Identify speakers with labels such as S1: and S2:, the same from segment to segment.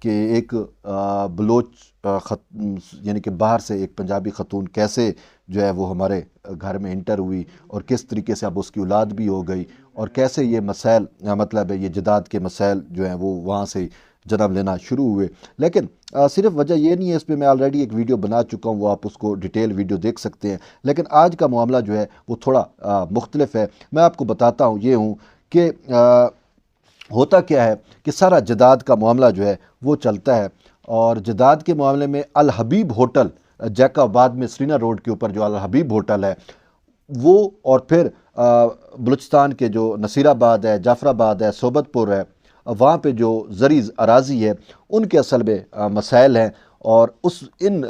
S1: کہ ایک بلوچ یعنی کہ باہر سے ایک پنجابی خاتون کیسے جو ہے وہ ہمارے گھر میں انٹر ہوئی اور کس طریقے سے اب اس کی اولاد بھی ہو گئی اور کیسے یہ مسائل مطلب ہے یہ جداد کے مسائل جو ہیں وہ وہاں سے جنم لینا شروع ہوئے. لیکن صرف وجہ یہ نہیں ہے، اس پہ میں آلریڈی ایک ویڈیو بنا چکا ہوں، وہ آپ اس کو ڈیٹیل ویڈیو دیکھ سکتے ہیں. لیکن آج کا معاملہ جو ہے وہ تھوڑا مختلف ہے. میں آپ کو بتاتا ہوں یہ ہوں کہ ہوتا کیا ہے کہ سارا جداد کا معاملہ جو ہے وہ چلتا ہے، اور جداد کے معاملے میں الحبیب ہوٹل جیکا آباد میں سرینا روڈ کے اوپر جو الحبیب ہوٹل ہے وہ، اور پھر بلوچستان کے جو نصیر آباد ہے، جعفر آباد ہے، صوبت پور ہے، وہاں پہ جو زرعی اراضی ہے ان کے اصل میں مسائل ہیں، اور ان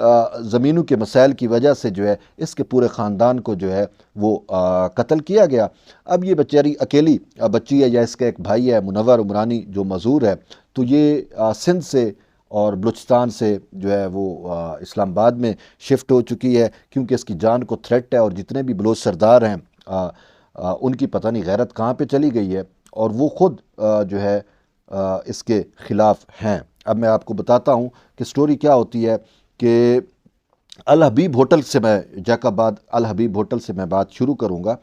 S1: زمینوں کے مسائل کی وجہ سے جو ہے اس کے پورے خاندان کو جو ہے وہ قتل کیا گیا. اب یہ بیچاری اکیلی بچی ہے، یا اس کا ایک بھائی ہے منور عمرانی جو معذور ہے، تو یہ سندھ سے اور بلوچستان سے جو ہے وہ اسلام آباد میں شفٹ ہو چکی ہے، کیونکہ اس کی جان کو تھریٹ ہے، اور جتنے بھی بلوچ سردار ہیں ان کی پتہ نہیں غیرت کہاں پہ چلی گئی ہے، اور وہ خود جو ہے اس کے خلاف ہیں. اب میں آپ کو بتاتا ہوں کہ سٹوری کیا ہوتی ہے کہ الحبیب ہوٹل سے میں جیکا آباد الحبیب ہوٹل سے میں بات شروع کروں گا.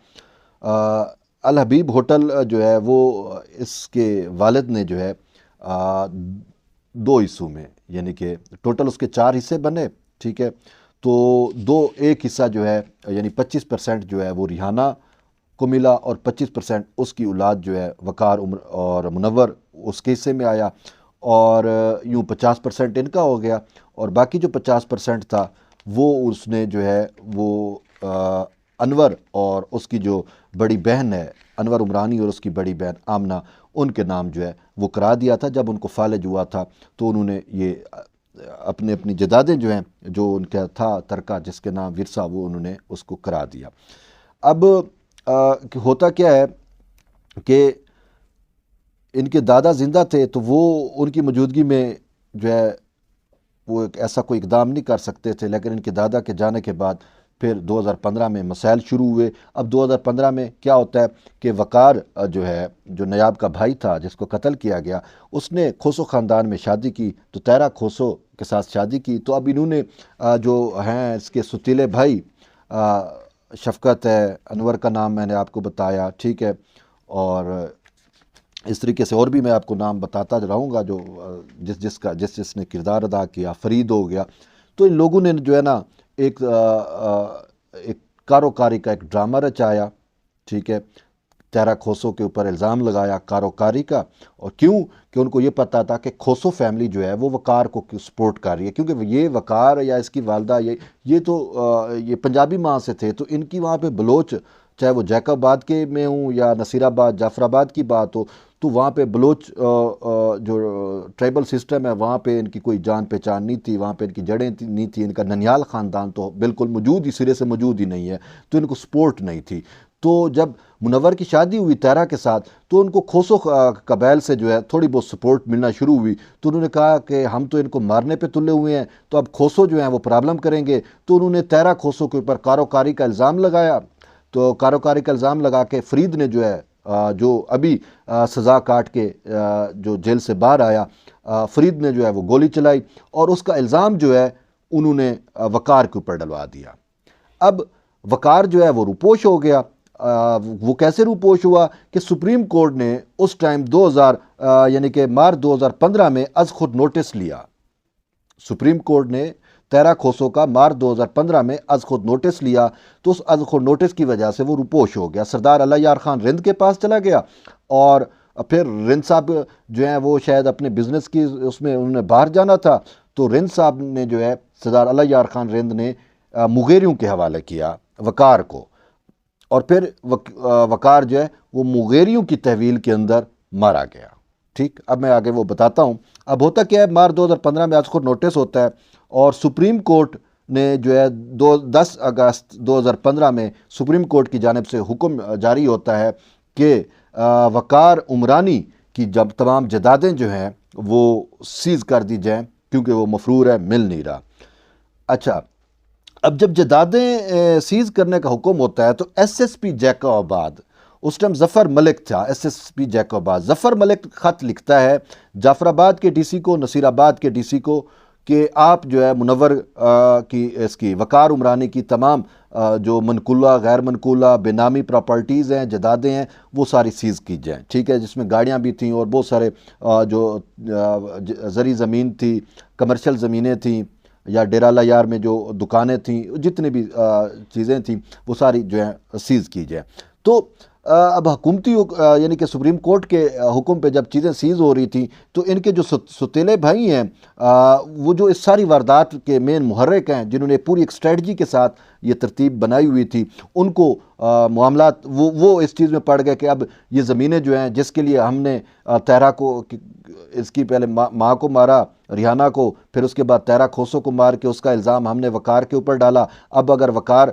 S1: الحبیب ہوٹل جو ہے وہ اس کے والد نے جو ہے 2 حصوں میں، یعنی کہ ٹوٹل اس کے 4 حصے بنے، ٹھیک ہے، تو ایک حصہ جو ہے یعنی 25% جو ہے وہ ریحانہ کو ملا، اور 25% اس کی اولاد جو ہے وقار اور منور اس کے حصے میں آیا، اور یوں 50% ان کا ہو گیا، اور باقی جو 50% تھا وہ اس نے جو ہے وہ انور اور اس کی جو بڑی بہن ہے انور عمرانی اور اس کی بڑی بہن آمنہ، ان کے نام جو ہے وہ کرا دیا تھا. جب ان کو فالج ہوا تھا تو انہوں نے یہ اپنی جدادیں جو ہیں جو ان کا تھا ترکہ جس کے نام ورثہ، وہ انہوں نے اس کو کرا دیا. اب ہوتا کیا ہے کہ ان کے دادا زندہ تھے، تو وہ ان کی موجودگی میں جو ہے وہ ایک ایسا کوئی اقدام نہیں کر سکتے تھے. لیکن ان کے دادا کے جانے کے بعد پھر 2015 میں مسائل شروع ہوئے. اب 2015 میں کیا ہوتا ہے کہ وقار جو ہے جو نیاب کا بھائی تھا جس کو قتل کیا گیا، اس نے کھوسو خاندان میں شادی کی، تو تیرا کھوسو کے ساتھ شادی کی. تو اب انہوں نے جو ہیں اس کے ستیلے بھائی شفقت ہے، انور کا نام میں نے آپ کو بتایا، ٹھیک ہے، اور اس طریقے سے اور بھی میں آپ کو نام بتاتا رہوں گا جو جس نے کردار ادا کیا. فرید ہو گیا. تو ان لوگوں نے جو ہے نا ایک کاروکاری کا ایک ڈرامہ رچایا، ٹھیک ہے، تیرا کھوسو کے اوپر الزام لگایا کاروکاری کا. اور کیوں کہ ان کو یہ پتہ تھا کہ کھوسو فیملی جو ہے وہ وقار کو سپورٹ کر رہی ہے، کیونکہ یہ وقار یا اس کی والدہ یہ تو یہ پنجابی ماں سے تھے، تو ان کی وہاں پہ بلوچ، چاہے وہ جیکا آباد کے میں ہوں یا نصیر آباد جعفر آباد کی بات ہو، تو وہاں پہ بلوچ جو ٹرائبل سسٹم ہے وہاں پہ ان کی کوئی جان پہچان نہیں تھی، وہاں پہ ان کی جڑیں نہیں تھی. ان کا ننیال خاندان تو بالکل موجود ہی، سرے سے موجود ہی نہیں ہے، تو ان کو سپورٹ نہیں تھی. تو جب منور کی شادی ہوئی تیرا کے ساتھ، تو ان کو کھوسو قبائل سے جو ہے تھوڑی بہت سپورٹ ملنا شروع ہوئی. تو انہوں نے کہا کہ ہم تو ان کو مارنے پہ تلے ہوئے ہیں، تو اب کھوسو جو ہیں وہ پرابلم کریں گے. تو انہوں نے تیرا کھوسو کے اوپر کاروکاری کا الزام لگایا. تو کاروکاری کا الزام لگا کے فرید نے جو ہے جو ابھی سزا کاٹ کے جو جیل سے باہر آیا، فرید نے جو ہے وہ گولی چلائی، اور اس کا الزام جو ہے انہوں نے وقار کے اوپر ڈلوا دیا. اب وقار جو ہے وہ روپوش ہو گیا. وہ کیسے روپوش ہوا کہ سپریم کورٹ نے اس ٹائم 2000 یعنی کہ مارچ 2015 میں از خود نوٹس لیا. سپریم کورٹ نے تیرا کھوسو کا مارچ 2015 میں از خود نوٹس لیا. تو اس از خود نوٹس کی وجہ سے وہ روپوش ہو گیا. سردار اللہ یار خان رند کے پاس چلا گیا، اور پھر رند صاحب جو ہیں وہ شاید اپنے بزنس کی اس میں انہوں نے باہر جانا تھا، تو رند صاحب نے جو ہے سردار اللہ یار خان رند نے مغیریوں کے حوالے کیا وقار کو، اور پھر وقار جو ہے وہ مغیریوں کی تحویل کے اندر مارا گیا. ٹھیک، اب میں آگے وہ بتاتا ہوں. اب ہوتا کیا ہے، مارچ 2015 میں آج خود نوٹس ہوتا ہے، اور سپریم کورٹ نے جو ہے 10 اگست 2015 میں سپریم کورٹ کی جانب سے حکم جاری ہوتا ہے کہ وقار عمرانی کی جب تمام جدادیں جو ہیں وہ سیز کر دی جائیں، کیونکہ وہ مفرور ہے، مل نہیں رہا. اچھا، اب جب جدادیں سیز کرنے کا حکم ہوتا ہے تو ایس ایس پی جیکا آباد اس ٹائم ظفر ملک تھا ایس ایس پی جیکب آباد. ظفر ملک خط لکھتا ہے جعفر آباد کے ڈی سی کو, نصیر آباد کے ڈی سی کو, کہ آپ جو ہے منور کی اس کی وقار عمرانی کی تمام جو منقولہ غیر منقولہ بے نامی پراپرٹیز ہیں, جائیدادیں ہیں, وہ ساری سیز کی جائیں, ٹھیک ہے, جس میں گاڑیاں بھی تھیں اور بہت سارے جو زرعی زمین تھی, کمرشل زمینیں تھیں, یا ڈیرالہ یار میں جو دکانیں تھیں, جتنی بھی چیزیں تھیں وہ ساری جو ہیں سیز کی جائیں. تو اب حکومتی یعنی کہ سپریم کورٹ کے حکم پہ جب چیزیں سیز ہو رہی تھیں تو ان کے جو ستیلے بھائی ہیں وہ جو اس ساری واردات کے مین محرک ہیں, جنہوں نے پوری ایک اسٹریٹجی کے ساتھ یہ ترتیب بنائی ہوئی تھی, ان کو معاملات وہ اس چیز میں پڑ گئے کہ اب یہ زمینیں جو ہیں جس کے لیے ہم نے تہرا کو اس کی پہلے ماں کو مارا, ریحانہ کو, پھر اس کے بعد تہرا کھوسو کو مار کے اس کا الزام ہم نے وقار کے اوپر ڈالا, اب اگر وقار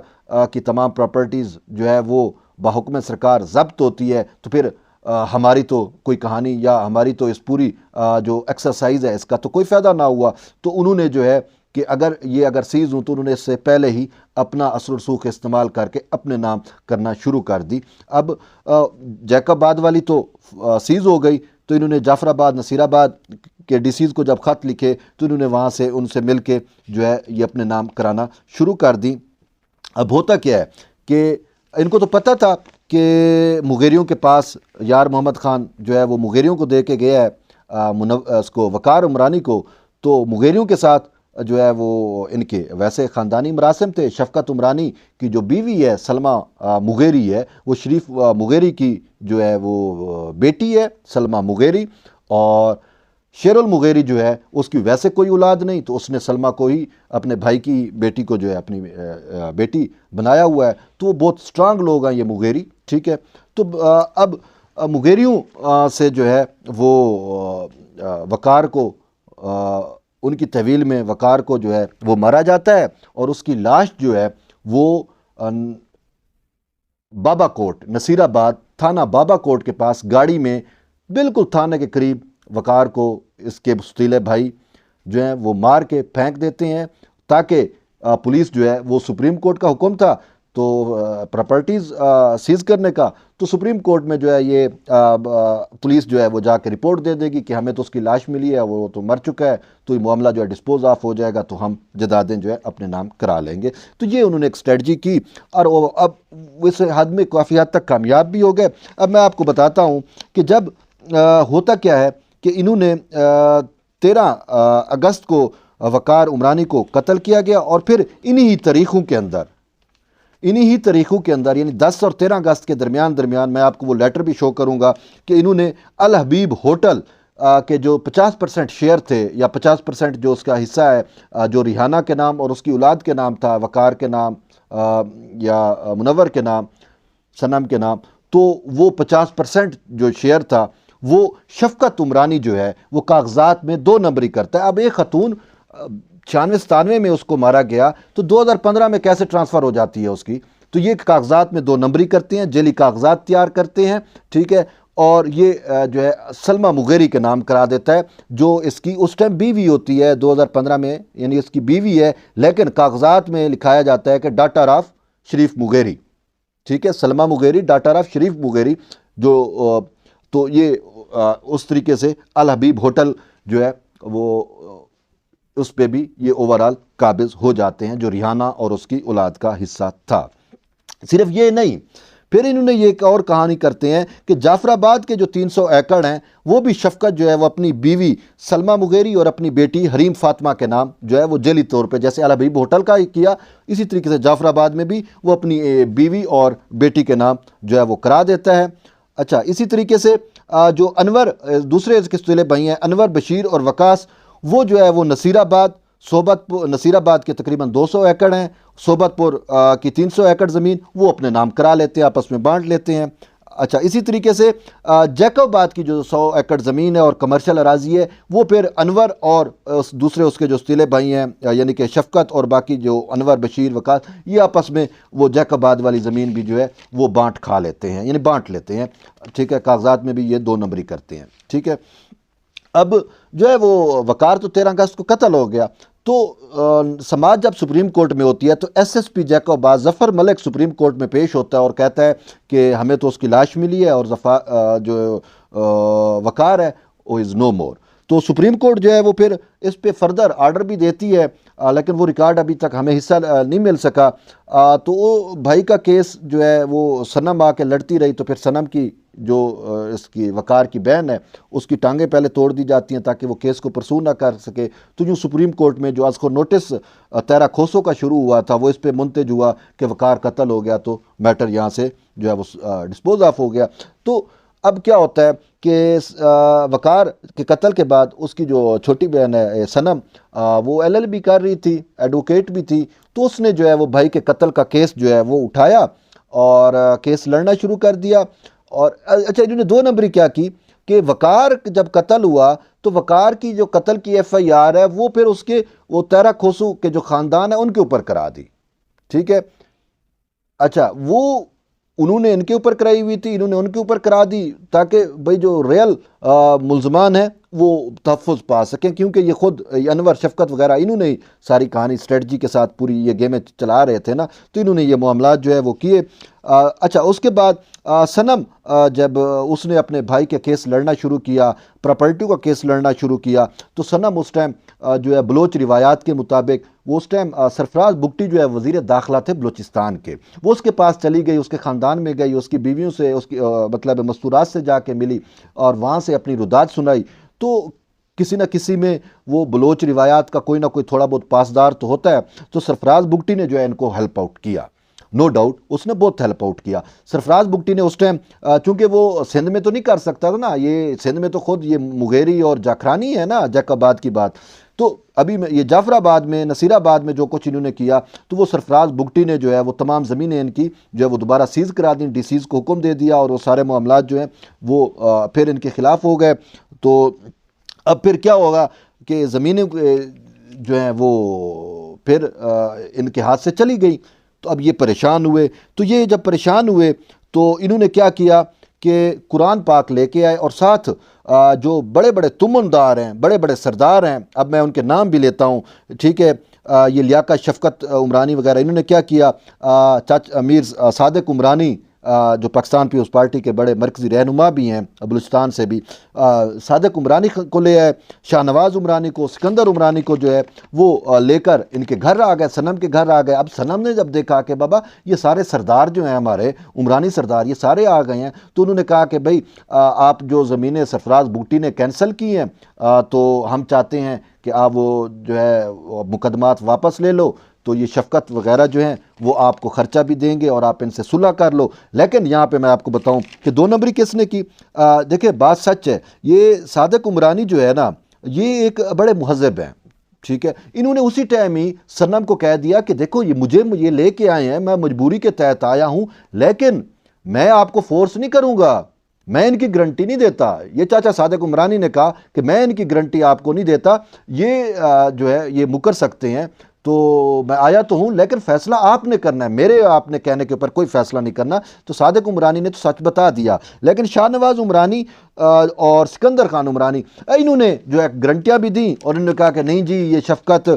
S1: کی تمام پراپرٹیز جو ہے وہ بحکم سرکار ضبط ہوتی ہے تو پھر ہماری تو کوئی کہانی یا ہماری تو اس پوری جو ایکسرسائز ہے اس کا تو کوئی فائدہ نہ ہوا. تو انہوں نے جو ہے کہ اگر سیز ہوں تو انہوں نے اس سے پہلے ہی اپنا اثر و رسوخ استعمال کر کے اپنے نام کرنا شروع کر دی. اب جیکب آباد والی تو سیز ہو گئی, تو انہوں نے جعفر آباد, نصیر آباد کے ڈی سیز کو جب خط لکھے تو انہوں نے وہاں سے ان سے مل کے جو ہے یہ اپنے نام کرانا شروع کر دی. اب ہوتا کیا ہے کہ ان کو تو پتہ تھا کہ مغیریوں کے پاس یار محمد خان جو ہے وہ مغیریوں کو دے کے گیا ہے اس کو وقار عمرانی کو, تو مغیریوں کے ساتھ جو ہے وہ ان کے ویسے خاندانی مراسم تھے. شفقت عمرانی کی جو بیوی ہے سلمہ مغیری ہے, وہ شریف مغیری کی جو ہے وہ بیٹی ہے سلمہ مغیری, اور شیر المغیری جو ہے اس کی ویسے کوئی اولاد نہیں, تو اس نے سلمہ کو ہی اپنے بھائی کی بیٹی کو جو ہے اپنی بیٹی بنایا ہوا ہے. تو وہ بہت سٹرانگ لوگ ہیں یہ مغیری, ٹھیک ہے. تو اب مغیریوں سے جو ہے وہ وقار کو ان کی تحویل میں وقار کو جو ہے وہ مارا جاتا ہے, اور اس کی لاش جو ہے وہ بابا کوٹ, نصیر آباد تھانہ بابا کوٹ کے پاس گاڑی میں بالکل تھانے کے قریب وقار کو اس کے ستیلے بھائی جو ہیں وہ مار کے پھینک دیتے ہیں, تاکہ پولیس جو ہے وہ سپریم کورٹ کا حکم تھا تو پراپرٹیز سیز کرنے کا, تو سپریم کورٹ میں جو ہے یہ پولیس جو ہے وہ جا کے رپورٹ دے دے گی کہ ہمیں تو اس کی لاش ملی ہے, وہ تو مر چکا ہے, تو یہ معاملہ جو ہے ڈسپوز آف ہو جائے گا, تو ہم جائیدادیں جو ہے اپنے نام کرا لیں گے. تو یہ انہوں نے ایک اسٹریٹجی کی, اور اب اس حد میں کافی حد تک کامیاب بھی ہو گئے. اب میں آپ کو بتاتا ہوں کہ جب ہوتا کیا ہے کہ انہوں نے 13 اگست کو وقار عمرانی کو قتل کیا گیا, اور پھر انہی تاریخوں کے اندر یعنی 10 اور 13 اگست کے درمیان میں آپ کو وہ لیٹر بھی شو کروں گا کہ انہوں نے الحبیب ہوٹل کے جو 50% شیئر تھے یا 50% جو اس کا حصہ ہے جو ریحانہ کے نام اور اس کی اولاد کے نام تھا, وقار کے نام یا منور کے نام, صنم کے نام, تو وہ 50% جو شیئر تھا وہ شفقت عمرانی جو ہے وہ کاغذات میں 2 نمبری کرتا ہے. اب ایک خاتون 96-97 میں اس کو مارا گیا تو 2015 میں کیسے ٹرانسفر ہو جاتی ہے اس کی, تو یہ کاغذات میں 2 نمبری کرتے ہیں, جعلی کاغذات تیار کرتے ہیں, ٹھیک ہے, اور یہ جو ہے سلمہ مغیری کے نام کرا دیتا ہے, جو اس کی اس ٹائم بیوی ہوتی ہے 2015 میں, یعنی اس کی بیوی ہے, لیکن کاغذات میں لکھایا جاتا ہے کہ ڈاٹر آف شریف مغیری, ٹھیک ہے, سلمہ مغیری ڈاٹر آف شریف مغیری, جو تو یہ اس طریقے سے الحبیب ہوٹل جو ہے وہ اس پہ بھی یہ اوورال قابض ہو جاتے ہیں جو ریحانہ اور اس کی اولاد کا حصہ تھا. صرف یہ نہیں, پھر انہوں نے یہ ایک اور کہانی کرتے ہیں کہ جعفر آباد کے جو 300 ایکڑ ہیں وہ بھی شفقت جو ہے وہ اپنی بیوی سلمہ مغیری اور اپنی بیٹی حریم فاطمہ کے نام جو ہے وہ جعلی طور پہ, جیسے الحبیب ہوٹل کا کیا, اسی طریقے سے جعفر آباد میں بھی وہ اپنی بیوی اور بیٹی کے نام جو ہے وہ کرا دیتا ہے. اچھا, اسی طریقے سے جو انور دوسرے اس کے ستیلے بھائی ہیں انور, بشیر اور وقاص, وہ جو ہے وہ نصیر آباد نصیر آباد کے تقریباً 200 ایکڑ ہیں, صحبت پور کی 300 ایکڑ زمین وہ اپنے نام کرا لیتے ہیں, آپس میں بانٹ لیتے ہیں. اچھا, اسی طریقے سے جیکب آباد کی جو 100 ایکڑ زمین ہے اور کمرشل اراضی ہے وہ پھر انور اور دوسرے اس کے جو ستیلے بھائی ہیں یعنی کہ شفقت اور باقی جو انور, بشیر, وقاص, یہ آپس میں وہ جیکب آباد والی زمین بھی جو ہے وہ بانٹ لیتے ہیں, ٹھیک ہے. کاغذات میں بھی یہ 2 نمبری کرتے ہیں, ٹھیک ہے. اب جو ہے وہ وقار تو 13 اگست کو قتل ہو گیا, تو سماعت جب سپریم کورٹ میں ہوتی ہے تو ایس ایس پی جیکب ظفر ملک سپریم کورٹ میں پیش ہوتا ہے اور کہتا ہے کہ ہمیں تو اس کی لاش ملی ہے اور جو وقار ہے وہ از نو مور. تو سپریم کورٹ جو ہے وہ پھر اس پہ فردر آرڈر بھی دیتی ہے، لیکن وہ ریکارڈ ابھی تک ہمیں حصہ نہیں مل سکا. تو وہ بھائی کا کیس جو ہے وہ صنم آ کے لڑتی رہی، تو پھر صنم کی جو اس کی وقار کی بہن ہے اس کی ٹانگیں پہلے توڑ دی جاتی ہیں تاکہ وہ کیس کو پرسو نہ کر سکے. تو یوں سپریم کورٹ میں جو از کو نوٹس تیرا کھوسو کا شروع ہوا تھا وہ اس پہ منتج ہوا کہ وقار قتل ہو گیا، تو میٹر یہاں سے جو ہے وہ ڈسپوز آف ہو گیا. تو اب کیا ہوتا ہے کہ وقار کے قتل کے بعد اس کی جو چھوٹی بہن ہے صنم، وہ ایل ایل بی کر رہی تھی، ایڈوکیٹ بھی تھی، تو اس نے جو ہے وہ بھائی کے قتل کا کیس جو ہے وہ اٹھایا اور کیس لڑنا شروع کر دیا. اور اچھا انہوں نے دو نمبری کیا کی کہ وقار جب قتل ہوا تو وقار کی جو قتل کی ایف آئی آر ہے وہ پھر اس کے وہ تیرا کھوسو کے جو خاندان ہے ان کے اوپر کرا دی. ٹھیک ہے، اچھا وہ انہوں نے ان کے اوپر کرائی ہوئی تھی، انہوں نے ان کے اوپر کرا دی تاکہ بھئی جو ریل ملزمان ہیں وہ تحفظ پا سکیں، کیونکہ یہ خود انور شفقت وغیرہ انہوں نے ساری کہانی اسٹریٹجی کے ساتھ پوری یہ گیمیں چلا رہے تھے نا، تو انہوں نے یہ معاملات جو ہے وہ کیے. اچھا اس کے بعد صنم جب اس نے اپنے بھائی کے کیس لڑنا شروع کیا، پراپرٹی کا کیس لڑنا شروع کیا، تو صنم اس ٹائم جو ہے بلوچ روایات کے مطابق وہ اس ٹائم سرفراز بگٹی جو ہے وزیر داخلہ تھے بلوچستان کے، وہ اس کے پاس چلی گئی، اس کے خاندان میں گئی، اس کی بیویوں سے اس کی مطلب مستورات سے جا کے ملی اور وہاں سے اپنی رداد سنائی. تو کسی نہ کسی میں وہ بلوچ روایات کا کوئی نہ کوئی تھوڑا بہت پاسدار تو ہوتا ہے. تو سرفراز بگٹی نے جو ہے ان کو ہیلپ آؤٹ کیا، نو ڈاؤٹ اس نے بہت ہیلپ آؤٹ کیا. سرفراز بگٹی نے اس ٹائم چونکہ وہ سندھ میں تو نہیں کر سکتا تھا نا، یہ سندھ میں تو خود یہ مغیری اور جاکرانی ہے نا، جیک آباد کی بات. تو ابھی یہ جعفر آباد میں نصیر آباد میں جو کچھ انہوں نے کیا تو وہ سرفراز بگٹی نے جو ہے وہ تمام زمینیں ان کی جو ہے وہ دوبارہ سیز کرا دیں، ڈی سیز کو حکم دے دیا اور وہ سارے معاملات جو ہیں وہ پھر ان کے خلاف ہو گئے. تو اب پھر کیا ہوگا کہ زمینیں جو ہیں وہ پھر ان کے ہاتھ سے چلی گئی. تو اب یہ پریشان ہوئے. تو یہ جب پریشان ہوئے تو انہوں نے کیا کیا کہ قرآن پاک لے کے آئے اور ساتھ جو بڑے بڑے تمندار ہیں، بڑے بڑے سردار ہیں، اب میں ان کے نام بھی لیتا ہوں. ٹھیک ہے، یہ لیاقت شفقت عمرانی وغیرہ، انہوں نے کیا کیا، امیر صادق عمرانی جو پاکستان پیپلز پارٹی کے بڑے مرکزی رہنما بھی ہیں بلوچستان سے بھی، صادق عمرانی کو لے آئے، شاہ نواز عمرانی کو، سکندر عمرانی کو جو ہے وہ لے کر ان کے گھر آ گئے، صنم کے گھر آ گئے. اب صنم نے جب دیکھا کہ بابا یہ سارے سردار جو ہیں ہمارے عمرانی سردار یہ سارے آ گئے ہیں، تو انہوں نے کہا کہ بھئی آپ جو زمینیں سرفراز بگٹی نے کینسل کی ہیں تو ہم چاہتے ہیں کہ آپ وہ جو ہے مقدمات واپس لے لو. تو یہ شفقت وغیرہ جو ہیں وہ آپ کو خرچہ بھی دیں گے اور آپ ان سے صلح کر لو. لیکن یہاں پہ میں آپ کو بتاؤں کہ دو نمبری کس نے کی. دیکھیں بات سچ ہے، یہ صادق عمرانی جو ہے نا یہ ایک بڑے مہذب ہیں. ٹھیک ہے، انہوں نے اسی ٹائم ہی صنم کو کہہ دیا کہ دیکھو یہ مجھے یہ لے کے آئے ہیں، میں مجبوری کے تحت آیا ہوں، لیکن میں آپ کو فورس نہیں کروں گا، میں ان کی گارنٹی نہیں دیتا. یہ چاچا صادق عمرانی نے کہا کہ میں ان کی گارنٹی آپ کو نہیں دیتا، یہ جو ہے یہ مکر سکتے ہیں. تو میں آیا تو ہوں لیکن فیصلہ آپ نے کرنا ہے، میرے آپ نے کہنے کے اوپر کوئی فیصلہ نہیں کرنا. تو صادق عمرانی نے تو سچ بتا دیا، لیکن شاہ نواز عمرانی اور سکندر خان عمرانی انہوں نے جو ہے گارنٹیاں بھی دیں اور انہوں نے کہا کہ نہیں جی یہ شفقت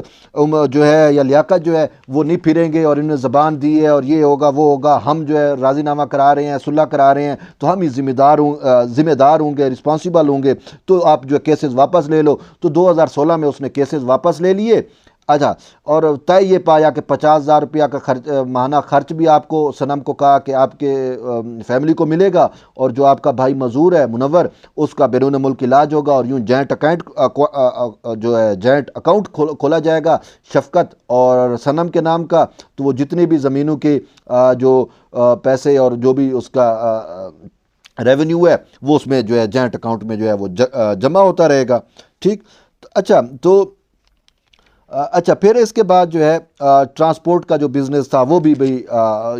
S1: جو ہے یا لیاقت جو ہے وہ نہیں پھریں گے، اور انہوں نے زبان دی ہے اور یہ ہوگا وہ ہوگا، ہم جو ہے راضی نامہ کرا رہے ہیں، صلح کرا رہے ہیں، تو ہم ہی ذمہ دار ہوں گے، رسپانسیبل ہوں گے، تو آپ جو ہے کیسز واپس لے لو. تو 2016 میں اس نے کیسز واپس لے لیے. اچھا، اور طے یہ پایا کہ 50,000 روپیہ کا ماہانہ خرچ بھی آپ کو صنم کو کہا کہ آپ کے فیملی کو ملے گا، اور جو آپ کا بھائی مزور ہے منور اس کا بیرون ملک علاج ہوگا، اور یوں جوائنٹ اکاؤنٹ کھولا جائے گا شفقت اور صنم کے نام کا. تو وہ جتنی بھی زمینوں کے جو پیسے اور جو بھی اس کا ریونیو ہے وہ اس میں جو ہے جوائنٹ اکاؤنٹ میں جو ہے وہ جمع ہوتا رہے گا. ٹھیک، اچھا پھر اس کے بعد جو ہے ٹرانسپورٹ کا جو بزنس تھا وہ بھی بھئی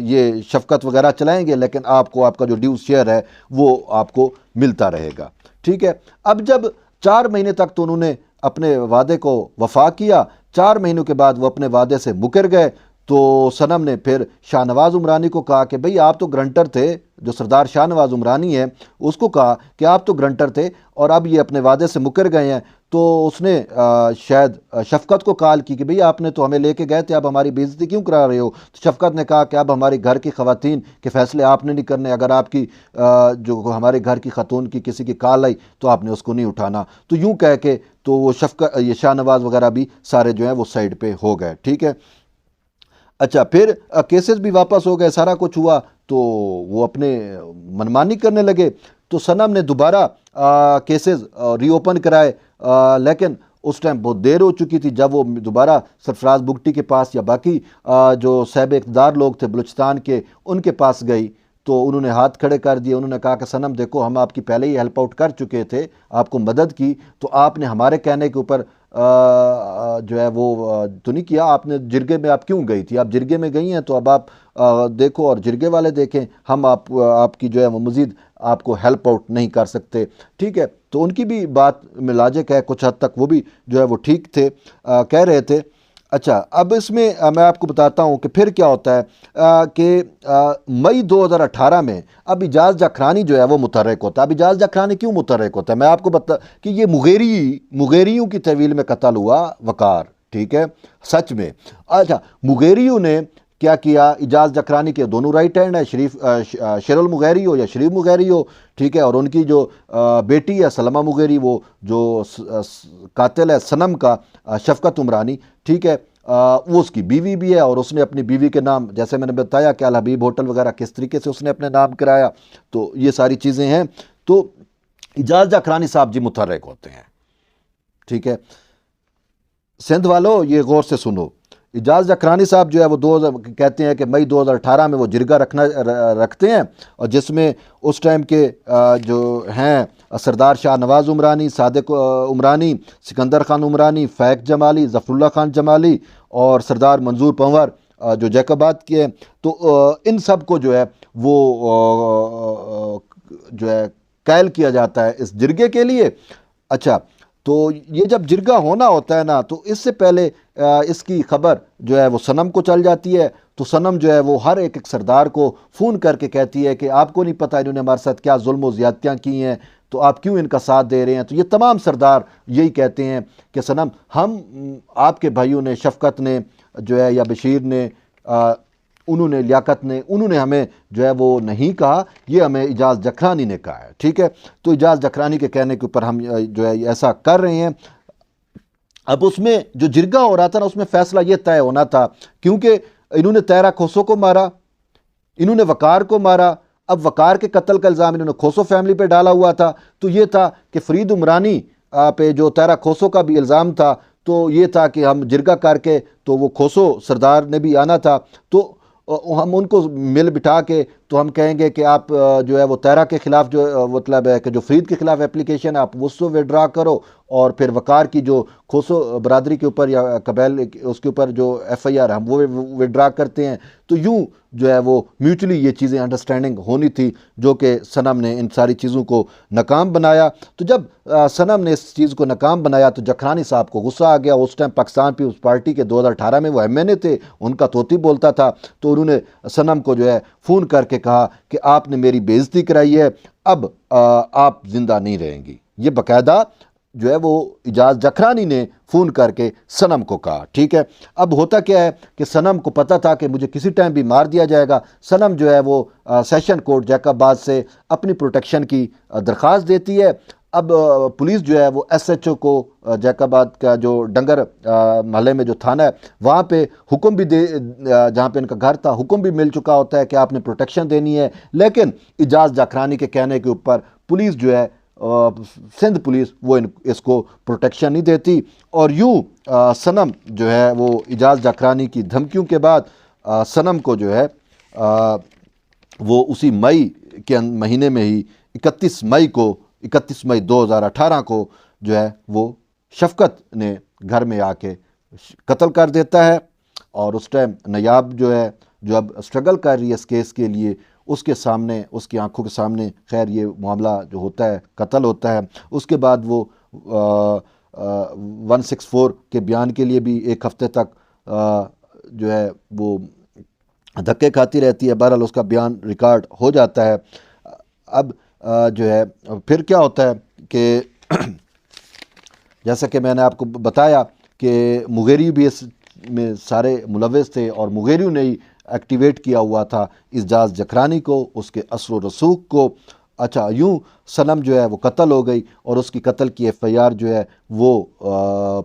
S1: یہ شفقت وغیرہ چلائیں گے، لیکن آپ کا جو ڈیو شیئر ہے وہ آپ کو ملتا رہے گا. ٹھیک ہے، اب جب 4 مہینے تک تو انہوں نے اپنے وعدے کو وفا کیا، 4 مہینوں کے بعد وہ اپنے وعدے سے مکر گئے. تو صنم نے پھر شاہ نواز عمرانی کو کہا کہ بھئی آپ تو گرنٹر تھے، جو سردار شاہ نواز عمرانی ہے اس کو کہا کہ آپ تو گرنٹر تھے اور اب یہ اپنے وعدے سے مکر گئے ہیں۔ تو اس نے شاید شفقت کو کال کی کہ بھئی آپ نے تو ہمیں لے کے گئے تھے، اب ہماری بے عزتی کیوں کرا رہے ہو؟ تو شفقت نے کہا کہ اب ہمارے گھر کی خواتین کے فیصلے آپ نے نہیں کرنے، اگر آپ کی جو ہمارے گھر کی خاتون کی کسی کی کال آئی تو آپ نے اس کو نہیں اٹھانا۔ تو یوں کہہ کے تو وہ شفقت، یہ شاہ نواز وغیرہ بھی سارے جو ہیں وہ سائڈ پہ ہو گئے، ٹھیک ہے۔ اچھا، پھر کیسز بھی واپس ہو گئے، سارا کچھ ہوا، تو وہ اپنے منمانی کرنے لگے۔ تو صنم نے دوبارہ کیسز ری اوپن کرائے، لیکن اس ٹائم بہت دیر ہو چکی تھی۔ جب وہ دوبارہ سرفراز بگٹی کے پاس یا باقی جو صاحب اقتدار لوگ تھے بلوچستان کے، ان کے پاس گئی تو انہوں نے ہاتھ کھڑے کر دیے۔ انہوں نے کہا کہ صنم دیکھو، ہم آپ کی پہلے ہی ہیلپ آؤٹ کر چکے تھے، آپ کو مدد کی، تو آپ نے ہمارے کہنے کے اوپر جو ہے وہ تو نہیں کیا۔ آپ نے جرگے میں آپ کیوں گئی تھی؟ آپ جرگے میں گئی ہیں تو اب آپ دیکھو اور جرگے والے دیکھیں، ہم آپ کی جو ہے وہ مزید آپ کو ہیلپ آؤٹ نہیں کر سکتے، ٹھیک ہے۔ تو ان کی بھی بات میں لاجک ہے، کچھ حد تک وہ بھی جو ہے وہ ٹھیک تھے، کہہ رہے تھے۔ اچھا، اب اس میں میں آپ کو بتاتا ہوں کہ پھر کیا ہوتا ہے کہ مئی 2018 میں اب اعجاز جاکھرانی جو ہے وہ متحرک ہوتا ہے۔ اب اعجاز جاکھرانی کیوں متحرک ہوتا ہے؟ میں آپ کو بتا کہ یہ مغیریوں کی تحویل میں قتل ہوا وقار، ٹھیک ہے، سچ میں۔ اچھا، مغیریوں نے کیا کیا؟ اعجاز جاکھرانی کے دونوں رائٹ ہینڈ ہیں، شیر المغیری ہو یا شریف مغیری ہو، ٹھیک ہے، اور ان کی جو بیٹی ہے سلمہ مغیری، وہ جو قاتل ہے صنم کا، شفقت عمرانی، ٹھیک ہے، وہ اس کی بیوی بھی ہے، اور اس نے اپنی بیوی کے نام، جیسے میں نے بتایا کہ الحبیب ہوٹل وغیرہ کس طریقے سے اس نے اپنے نام کرایا، تو یہ ساری چیزیں ہیں۔ تو اعجاز جاکھرانی صاحب جی متحرک ہوتے ہیں، ٹھیک ہے۔ سندھ والو یہ غور سے سنو، اعجاز جاکھرانی صاحب جو ہے وہ کہتے ہیں کہ مئی 2018 میں وہ جرگہ رکھتے ہیں، اور جس میں اس ٹائم کے جو ہیں سردار شاہ نواز عمرانی، صادق عمرانی، سکندر خان عمرانی، فیق جمالی، ظفر اللہ خان جمالی اور سردار منظور پنور جو جیکوباد کے ہیں، تو ان سب کو جو ہے وہ جو ہے قائل کیا جاتا ہے اس جرگے کے لیے۔ اچھا، تو یہ جب جرگہ ہونا ہوتا ہے نا، تو اس سے پہلے اس کی خبر جو ہے وہ صنم کو چل جاتی ہے۔ تو صنم جو ہے وہ ہر ایک سردار کو فون کر کے کہتی ہے کہ آپ کو نہیں پتہ انہوں نے ہمارے ساتھ کیا ظلم و زیادتیاں کی ہیں، تو آپ کیوں ان کا ساتھ دے رہے ہیں؟ تو یہ تمام سردار یہی کہتے ہیں کہ صنم، ہم آپ کے بھائیوں نے، شفقت نے جو ہے یا بشیر نے، انہوں نے، لیاقت نے، انہوں نے ہمیں جو ہے وہ نہیں کہا، یہ ہمیں اعجاز جاکھرانی نے کہا ہے، ٹھیک ہے۔ تو اعجاز جاکھرانی کے کہنے کے اوپر ہم جو ہے ایسا کر رہے ہیں۔ اب اس میں جو جرگہ ہو رہا تھا نا، اس میں فیصلہ یہ طے ہونا تھا، کیونکہ انہوں نے تیرا کھوسو کو مارا، انہوں نے وقار کو مارا، اب وقار کے قتل کا الزام انہوں نے کھوسو فیملی پہ ڈالا ہوا تھا، تو یہ تھا کہ فرید عمرانی پہ جو تیرا کھوسو کا بھی الزام تھا، تو یہ تھا کہ ہم جرگہ کر کے، تو وہ کھوسو سردار نے بھی آنا تھا، تو ہم ان کو مل بٹھا کے تو ہم کہیں گے کہ آپ جو ہے وہ تیرا کے خلاف جو مطلب ہے کہ جو فرید کے خلاف اپلیکیشن ہے آپ اس کو وڈرا کرو، اور پھر وقار کی جو کھوسو برادری کے اوپر یا قبائل اس کے اوپر جو ایف آئی آر ہم وہ وڈرا کرتے ہیں۔ تو یوں جو ہے وہ میوچلی یہ چیزیں انڈرسٹینڈنگ ہونی تھی، جو کہ صنم نے ان ساری چیزوں کو ناکام بنایا۔ تو جب صنم نے اس چیز کو ناکام بنایا تو جاکھرانی صاحب کو غصہ آ گیا۔ اس ٹائم پاکستان پیپلز پارٹی کے 2018 میں وہ ایم این اے تھے، ان کا طوطی بولتا تھا، تو انہوں نے صنم کو جو ہے فون کر کے کہا کہ آپ نے میری بے عزتی کرائی ہے، اب آپ زندہ نہیں رہیں گی۔ یہ باقاعدہ جو ہے وہ اعجاز جاکھرانی نے فون کر کے صنم کو کہا، ٹھیک ہے۔ اب ہوتا کیا ہے کہ صنم کو پتہ تھا کہ مجھے کسی ٹائم بھی مار دیا جائے گا۔ صنم جو ہے وہ سیشن کورٹ جیکوباد سے اپنی پروٹیکشن کی درخواست دیتی ہے۔ اب پولیس جو ہے وہ ایس ایچ او کو جیکوباد کا جو ڈنگر محلے میں جو تھانہ ہے وہاں پہ حکم بھی جہاں پہ ان کا گھر تھا، حکم بھی مل چکا ہوتا ہے کہ آپ نے پروٹیکشن دینی ہے، لیکن اعجاز جاکھرانی کے کہنے کے اوپر پولیس جو ہے سندھ پولیس وہ اس کو پروٹیکشن نہیں دیتی، اور یوں صنم جو ہے وہ اعجاز جاکھرانی کی دھمکیوں کے بعد صنم کو جو ہے وہ اسی مئی کے مہینے میں ہی 31 مئی 2018 کو جو ہے وہ شفقت نے گھر میں آ کے قتل کر دیتا ہے۔ اور اس ٹائم نیاب جو ہے جو اب اسٹرگل کر رہی ہے اس کیس کے لیے، اس کے سامنے، اس کی آنکھوں کے سامنے خیر یہ معاملہ جو ہوتا ہے قتل ہوتا ہے۔ اس کے بعد وہ 164 کے بیان کے لیے بھی ایک ہفتے تک جو ہے وہ دھکے کھاتی رہتی ہے. بہرحال اس کا بیان ریکارڈ ہو جاتا ہے. اب جو ہے پھر کیا ہوتا ہے کہ جیسا کہ میں نے آپ کو بتایا کہ مغیری بھی اس میں سارے ملوث تھے، اور مغیریوں نے ہی ایکٹیویٹ کیا ہوا تھا اعجاز جکرانی کو، اس کے اثر و رسوخ کو. اچھا، یوں صنم جو ہے وہ قتل ہو گئی، اور اس کی قتل کی ایف آئی آر جو ہے وہ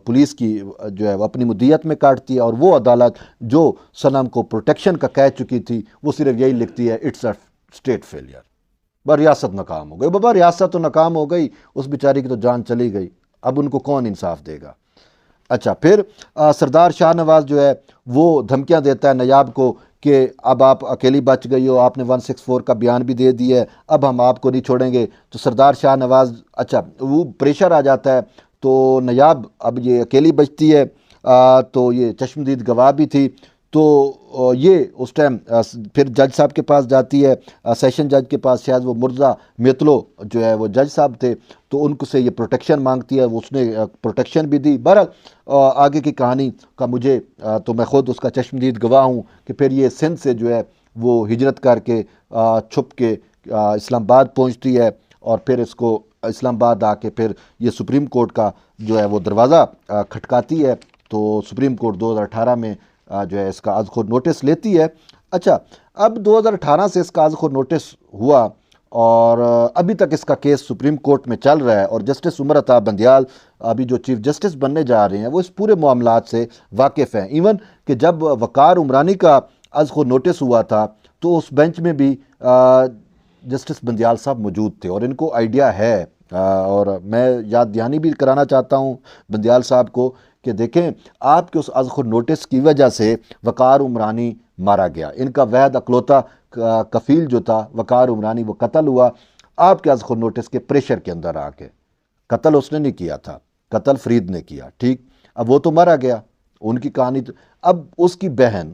S1: پولیس کی جو ہے وہ اپنی مدیت میں کاٹتی ہے، اور وہ عدالت جو صنم کو پروٹیکشن کا کہہ چکی تھی وہ صرف یہی لکھتی ہے اٹس اے اسٹیٹ فیلئر. ریاست ناکام ہو گئی. بابا ریاست تو ناکام ہو گئی، اس بیچاری کی تو جان چلی گئی، اب ان کو کون انصاف دے گا؟ اچھا، پھر سردار شاہ نواز جو ہے وہ دھمکیاں دیتا ہے نیاب کو کہ اب آپ اکیلی بچ گئی ہو، آپ نے 164 کا بیان بھی دے دیا ہے، اب ہم آپ کو نہیں چھوڑیں گے. تو سردار شاہ نواز اچھا وہ پریشر آ جاتا ہے، تو نیاب اب یہ اکیلی بچتی ہے. تو یہ چشمدید گواہ بھی تھی، تو یہ اس ٹائم پھر جج صاحب کے پاس جاتی ہے، سیشن جج کے پاس، شاید وہ مرزا میتلو جو ہے وہ جج صاحب تھے، تو ان کو سے یہ پروٹیکشن مانگتی ہے. اس نے پروٹیکشن بھی دی. بہرحال آگے کی کہانی کا مجھے تو میں خود اس کا چشمدید گواہ ہوں کہ پھر یہ سندھ سے جو ہے وہ ہجرت کر کے چھپ کے اسلام آباد پہنچتی ہے، اور پھر اس کو اسلام آباد آ کے پھر یہ سپریم کورٹ کا جو ہے وہ دروازہ کھٹکاتی ہے. تو سپریم کورٹ 2018 میں جو ہے اس کا از خود نوٹس لیتی ہے. اچھا، اب 2018 سے اس کا از خود نوٹس ہوا، اور ابھی تک اس کا کیس سپریم کورٹ میں چل رہا ہے، اور جسٹس عمر عطا بندیال ابھی جو چیف جسٹس بننے جا رہے ہیں وہ اس پورے معاملات سے واقف ہیں. ایون کہ جب وقار عمرانی کا از خود نوٹس ہوا تھا تو اس بینچ میں بھی جسٹس بندیال صاحب موجود تھے، اور ان کو آئیڈیا ہے. اور میں یاد دہانی بھی کرانا چاہتا ہوں بندیال صاحب کو کہ دیکھیں، آپ کے اس از خود نوٹس کی وجہ سے وقار عمرانی مارا گیا. ان کا وحید اکلوتا کفیل جو تھا وقار عمرانی وہ قتل ہوا آپ کے از خود نوٹس کے پریشر کے اندر آ کے. قتل اس نے نہیں کیا تھا، قتل فرید نے کیا. ٹھیک، اب وہ تو مارا گیا، ان کی کہانی تو اب اس کی بہن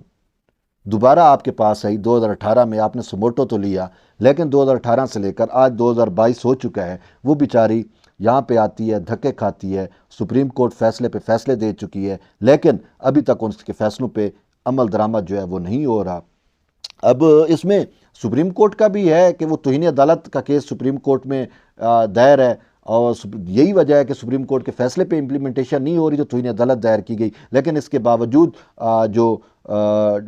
S1: دوبارہ آپ کے پاس آئی 2018 میں. آپ نے سموٹو تو لیا، لیکن 2018 سے لے کر آج 2022 ہو چکا ہے، وہ بیچاری یہاں پہ آتی ہے، دھکے کھاتی ہے. سپریم کورٹ فیصلے پہ فیصلے دے چکی ہے، لیکن ابھی تک اس کے فیصلوں پہ عمل درآمد جو ہے وہ نہیں ہو رہا. اب اس میں سپریم کورٹ کا بھی ہے کہ وہ توہین عدالت کا کیس سپریم کورٹ میں دائر ہے، اور یہی وجہ ہے کہ سپریم کورٹ کے فیصلے پہ امپلیمنٹیشن نہیں ہو رہی، تو توہین عدالت دائر کی گئی. لیکن اس کے باوجود جو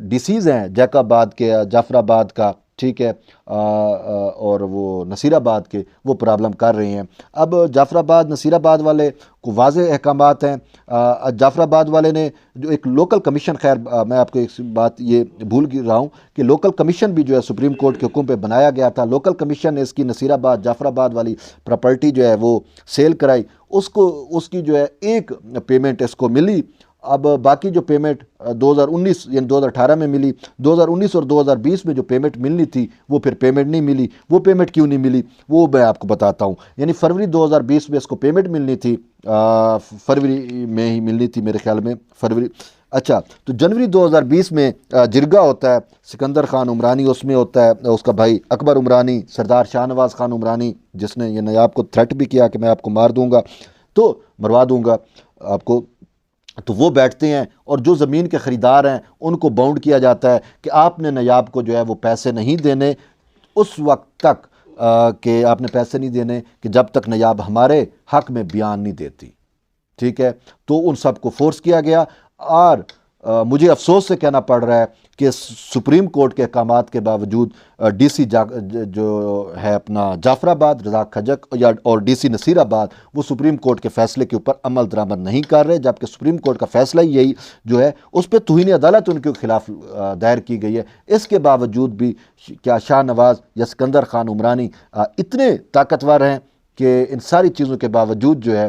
S1: ڈی سیز ہیں جیک آباد کے، جعفر آباد کا، ٹھیک ہے، اور وہ نصیر آباد کے، وہ پرابلم کر رہے ہیں. اب جعفر آباد نصیر آباد والے کو واضح احکامات ہیں. جعفر آباد والے نے جو ایک لوکل کمیشن، خیر میں آپ کو ایک بات یہ بھول رہا ہوں کہ لوکل کمیشن بھی جو ہے سپریم کورٹ کے حکم پہ بنایا گیا تھا. لوکل کمیشن نے اس کی نصیر آباد جعفر آباد والی پراپرٹی جو ہے وہ سیل کرائی. اس کی جو ہے ایک پیمنٹ اس کو ملی. اب باقی جو پیمنٹ 2019 یعنی 2018 میں ملی، 2019 اور 2020 میں جو پیمنٹ ملنی تھی وہ پھر پیمنٹ نہیں ملی. وہ پیمنٹ کیوں نہیں ملی وہ میں آپ کو بتاتا ہوں. یعنی فروری 2020 میں اس کو پیمنٹ ملنی تھی، فروری میں ہی ملنی تھی میرے خیال میں، فروری. اچھا، تو جنوری 2020 میں جرگہ ہوتا ہے سکندر خان عمرانی، اس میں ہوتا ہے اس کا بھائی اکبر عمرانی، سردار شاہ نواز خان عمرانی، جس نے یہ نیاب کو تھریٹ بھی کیا کہ میں آپ کو مار دوں گا، تو مروا دوں گا آپ کو. تو وہ بیٹھتے ہیں، اور جو زمین کے خریدار ہیں ان کو باؤنڈ کیا جاتا ہے کہ آپ نے نیاب کو جو ہے وہ پیسے نہیں دینے اس وقت تک کہ آپ نے پیسے نہیں دینے کہ جب تک نیاب ہمارے حق میں بیان نہیں دیتی. ٹھیک ہے، تو ان سب کو فورس کیا گیا. اور مجھے افسوس سے کہنا پڑ رہا ہے کہ سپریم کورٹ کے احکامات کے باوجود ڈی سی جو ہے اپنا جعفر آباد رضا کھجک اور ڈی سی نصیر آباد، وہ سپریم کورٹ کے فیصلے کے اوپر عمل درآمد نہیں کر رہے، جبکہ سپریم کورٹ کا فیصلہ یہی جو ہے اس پہ توہین عدالت ان کے خلاف دائر کی گئی ہے. اس کے باوجود بھی کیا شاہ نواز یا سکندر خان عمرانی اتنے طاقتور ہیں کہ ان ساری چیزوں کے باوجود جو ہے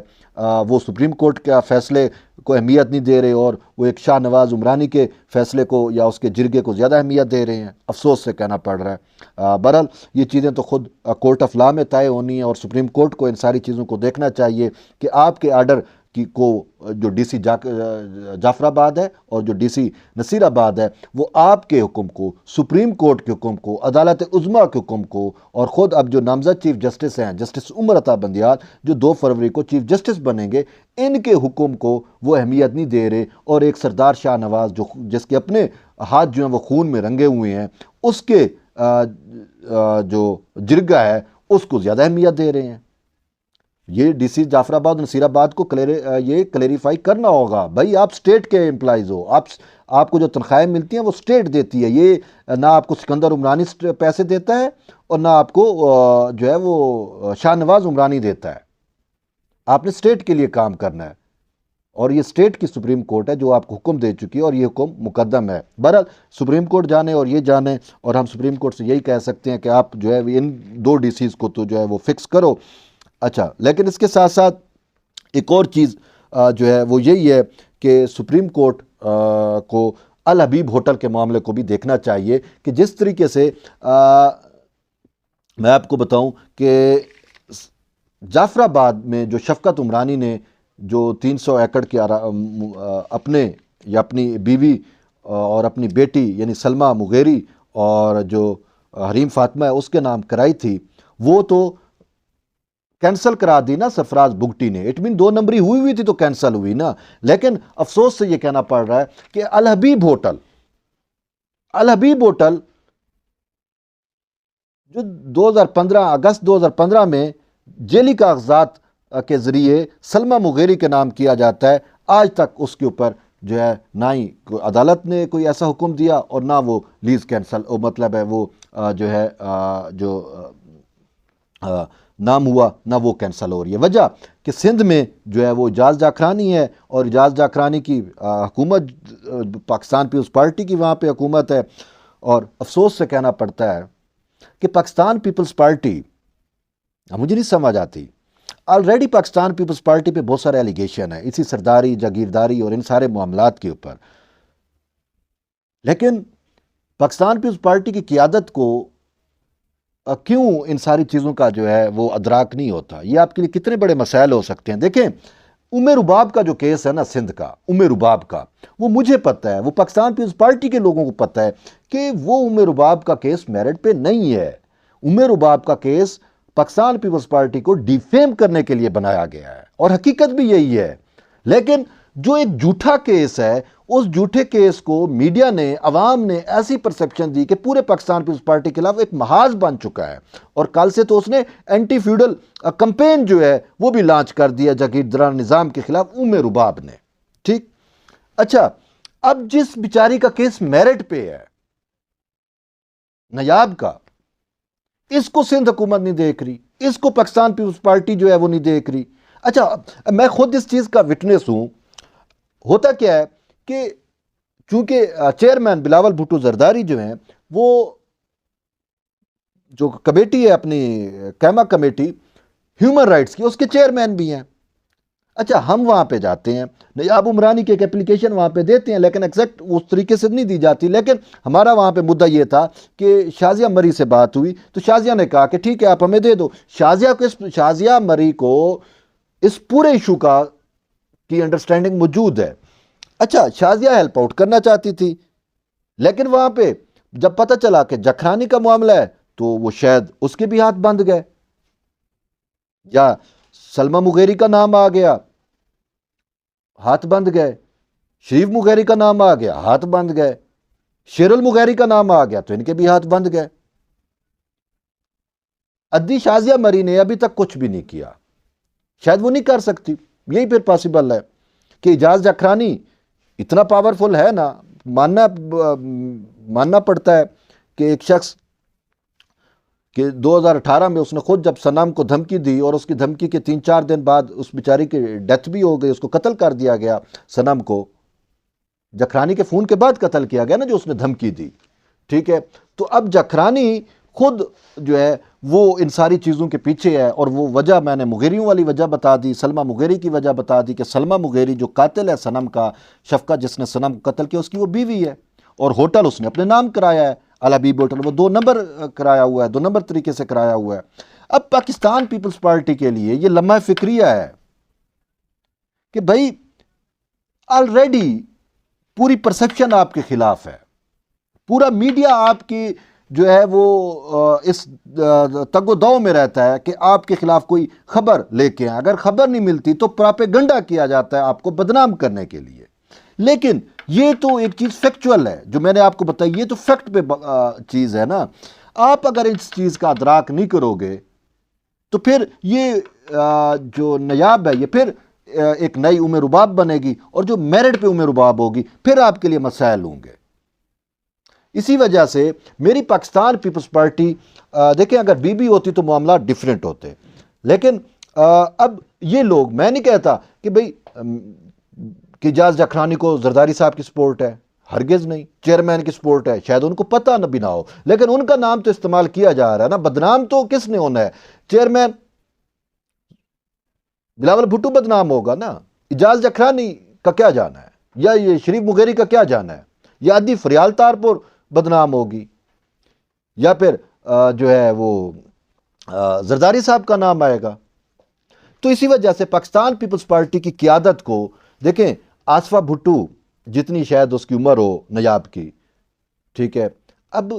S1: وہ سپریم کورٹ کا فیصلے کو اہمیت نہیں دے رہے، اور وہ ایک شاہ نواز عمرانی کے فیصلے کو یا اس کے جرگے کو زیادہ اہمیت دے رہے ہیں. افسوس سے کہنا پڑ رہا ہے. بہرحال یہ چیزیں تو خود کورٹ آف لا میں طے ہونی ہیں، اور سپریم کورٹ کو ان ساری چیزوں کو دیکھنا چاہیے کہ آپ کے آرڈر کی کو جو ڈی سی جعفر آباد ہے اور جو ڈی سی نصیر آباد ہے وہ آپ کے حکم کو، سپریم کورٹ کے حکم کو، عدالت عظمیٰ کے حکم کو، اور خود اب جو نامزد چیف جسٹس ہیں جسٹس عمر عطا بندیال جو 2 فروری کو چیف جسٹس بنیں گے، ان کے حکم کو وہ اہمیت نہیں دے رہے، اور ایک سردار شاہ نواز جس کے اپنے ہاتھ جو ہیں وہ خون میں رنگے ہوئے ہیں، اس کے جو جرگہ ہے اس کو زیادہ اہمیت دے رہے ہیں۔ یہ ڈی سی جعفر آباد اور نصیر آباد کو یہ کلیریفائی کرنا ہوگا، بھائی آپ سٹیٹ کے امپلائیز ہو، آپ کو جو تنخواہیں ملتی ہیں وہ سٹیٹ دیتی ہے، یہ نہ آپ کو سکندر عمرانی پیسے دیتا ہے اور نہ آپ کو جو ہے وہ شاہ نواز عمرانی دیتا ہے، آپ نے سٹیٹ کے لیے کام کرنا ہے، اور یہ سٹیٹ کی سپریم کورٹ ہے جو آپ کو حکم دے چکی ہے، اور یہ حکم مقدم ہے۔ بہرحال سپریم کورٹ جانے اور یہ جانے، اور ہم سپریم کورٹ سے یہی کہہ سکتے ہیں کہ آپ جو ہے ان 2 ڈی سیز کو تو جو ہے وہ فکس کرو۔ اچھا، لیکن اس کے ساتھ ساتھ ایک اور چیز جو ہے وہ یہی ہے کہ سپریم کورٹ کو الحبیب ہوٹل کے معاملے کو بھی دیکھنا چاہیے کہ جس طریقے سے میں آپ کو بتاؤں کہ جعفر آباد میں جو شفقت عمرانی نے جو 300 ایکڑ کی اپنے یا اپنی بیوی اور اپنی بیٹی یعنی سلمہ مغیری اور جو حریم فاطمہ ہے اس کے نام کرائی تھی، وہ تو کینسل کرا دی نا سرفراز بگٹی نے، اٹ مین 2 نمبری ہوئی تھی تو کینسل ہوئی نا۔ لیکن افسوس سے یہ کہنا پڑ رہا ہے کہ الحبیب ہوٹل جو اگست 2015 میں جیلی کاغذات کے ذریعے سلمہ مغیری کے نام کیا جاتا ہے، آج تک اس کے اوپر جو ہے نہ ہی عدالت نے کوئی ایسا حکم دیا اور نہ وہ لیز کینسل، مطلب ہے وہ جو ہے جو نام ہوا نہ وہ کینسل ہو رہی ہے۔ وجہ کہ سندھ میں جو ہے وہ اجاز جاکھرانی ہے، اور اجاز جاکھرانی کی حکومت پاکستان پیپلز پارٹی کی وہاں پہ حکومت ہے، اور افسوس سے کہنا پڑتا ہے کہ پاکستان پیپلز پارٹی مجھے نہیں سمجھ آتی، آلریڈی پاکستان پیپلز پارٹی پہ بہت سارے ایلیگیشن ہیں اسی سرداری، جاگیرداری اور ان سارے معاملات کے اوپر، لیکن پاکستان پیپلز پارٹی کی قیادت کو کیوں ان ساری چیزوں کا جو ہے وہ ادراک نہیں ہوتا؟ یہ آپ کے لیے کتنے بڑے مسائل ہو سکتے ہیں۔ دیکھیں، رباب کا جو کیس ہے نا سندھ کا، رباب کا، وہ مجھے پتہ ہے، وہ پاکستان پیپلز پارٹی کے لوگوں کو پتہ ہے کہ وہ رباب کا کیس میرٹ پہ نہیں ہے۔ رباب کا کیس پاکستان پیپلز پارٹی کو ڈیفیم کرنے کے لیے بنایا گیا ہے، اور حقیقت بھی یہی ہے، لیکن جو ایک جھوٹا کیس ہے اس جھوٹے کیس کو میڈیا نے، عوام نے ایسی پرسپشن دی کہ پورے پاکستان پیپلز پارٹی کے خلاف ایک محاذ بن چکا ہے، اور کل سے تو اس نے اینٹی فیوڈل کمپین جو ہے وہ بھی لانچ کر دیا جاگیردارانہ نظام کے خلاف رباب نے۔ ٹھیک، اچھا، اب جس بیچاری کا کیس میرٹ پہ ہے نیاب کا، اس کو سندھ حکومت نہیں دیکھ رہی، اس کو پاکستان پیپلز پارٹی جو ہے وہ نہیں دیکھ رہی۔ اچھا، میں خود اس چیز کا وٹنس ہوں۔ ہوتا کیا ہے کہ چونکہ چیئرمین بلاول بھٹو زرداری جو ہیں، وہ جو کمیٹی ہے اپنی کیما کمیٹی ہیومن رائٹس کی، اس کے چیئرمین بھی ہیں۔ اچھا، ہم وہاں پہ جاتے ہیں، نیاب عمرانی کی ایک اپلیکیشن وہاں پہ دیتے ہیں، لیکن ایگزیکٹ اس طریقے سے نہیں دی جاتی، لیکن ہمارا وہاں پہ مدعا یہ تھا کہ شازیہ مری سے بات ہوئی تو شازیہ نے کہا کہ ٹھیک ہے آپ ہمیں دے دو۔ شازیہ مری کو اس پورے ایشو کی انڈرسٹینڈنگ موجود ہے۔ اچھا، شازیہ ہیلپ آؤٹ کرنا چاہتی تھی، لیکن وہاں پہ جب پتہ چلا کہ جکھرانی کا معاملہ ہے تو وہ شاید اس کے بھی ہاتھ بند گئے، یا سلمہ مغیری کا نام آ گیا ہاتھ بند گئے، شریف مغیری کا نام آ گیا ہاتھ بند گئے، شیر المغیری کا نام آ گیا تو ان کے بھی ہاتھ بند گئے۔ ادی شازیہ مری نے ابھی تک کچھ بھی نہیں کیا، شاید وہ نہیں کر سکتی، یہی پھر پاسبل ہے کہ اجاز جاکھرانی اتنا پاورفل ہے نا، ماننا پڑتا ہے کہ ایک شخص کہ 2018 میں اس نے خود جب سنم کو دھمکی دی، اور اس کی دھمکی کے 3-4 دن بعد اس بیچاری کی ڈیتھ بھی ہو گئی، اس کو قتل کر دیا گیا، سنم کو جکھرانی کے فون کے بعد قتل کیا گیا نا جو اس نے دھمکی دی۔ ٹھیک ہے، تو اب جکھرانی خود جو ہے وہ ان ساری چیزوں کے پیچھے ہے، اور وہ وجہ میں نے مغیریوں والی وجہ بتا دی، سلمہ مغیری کی وجہ بتا دی کہ سلمہ مغیری جو قاتل ہے سنم کا، شفقت جس نے سنم کو قتل کیا، اس کی وہ بیوی ہے، اور ہوٹل اس نے اپنے نام کرایا ہے الحبیب ہوٹل، وہ 2 نمبر کرایا ہوا ہے، 2 نمبر طریقے سے کرایا ہوا ہے۔ اب پاکستان پیپلز پارٹی کے لیے یہ لمحہ فکریہ ہے کہ بھائی آلریڈی پوری پرسپشن آپ کے خلاف ہے، پورا میڈیا آپ کی جو ہے وہ اس تگ و دو میں رہتا ہے کہ آپ کے خلاف کوئی خبر لے کے آئیں، اگر خبر نہیں ملتی تو پراپیگنڈا کیا جاتا ہے آپ کو بدنام کرنے کے لیے۔ لیکن یہ تو ایک چیز فیکچول ہے جو میں نے آپ کو بتائی، یہ تو فیکٹ پہ چیز ہے نا۔ آپ اگر اس چیز کا ادراک نہیں کرو گے تو پھر یہ جو نیاب ہے یہ پھر ایک نئی رباب بنے گی، اور جو میرٹ پہ رباب ہوگی پھر آپ کے لیے مسائل ہوں گے۔ اسی وجہ سے میری پاکستان پیپلز پارٹی، دیکھیں اگر بی بی ہوتی تو معاملات ڈیفرنٹ ہوتے، لیکن اب یہ لوگ، میں نہیں کہتا کہ بھئی کہ اجاز جعفرانی کو زرداری صاحب کی سپورٹ ہے، ہرگز نہیں، چیئرمین کی سپورٹ ہے، شاید ان کو پتہ نہ بھی نہ ہو، لیکن ان کا نام تو استعمال کیا جا رہا ہے نا۔ بدنام تو کس نے ہونا ہے؟ چیئرمین بلاول بھٹو بدنام ہوگا نا، اجاز جعفرانی کا کیا جانا ہے، یا یہ شریف مغیری کا کیا جانا ہے، یا عدی فریال تارپور بدنام ہوگی، یا پھر جو ہے وہ زرداری صاحب کا نام آئے گا۔ تو اسی وجہ سے پاکستان پیپلز پارٹی کی قیادت کو دیکھیں، آصفہ بھٹو جتنی شاید اس کی عمر ہو نیاب کی، ٹھیک ہے، اب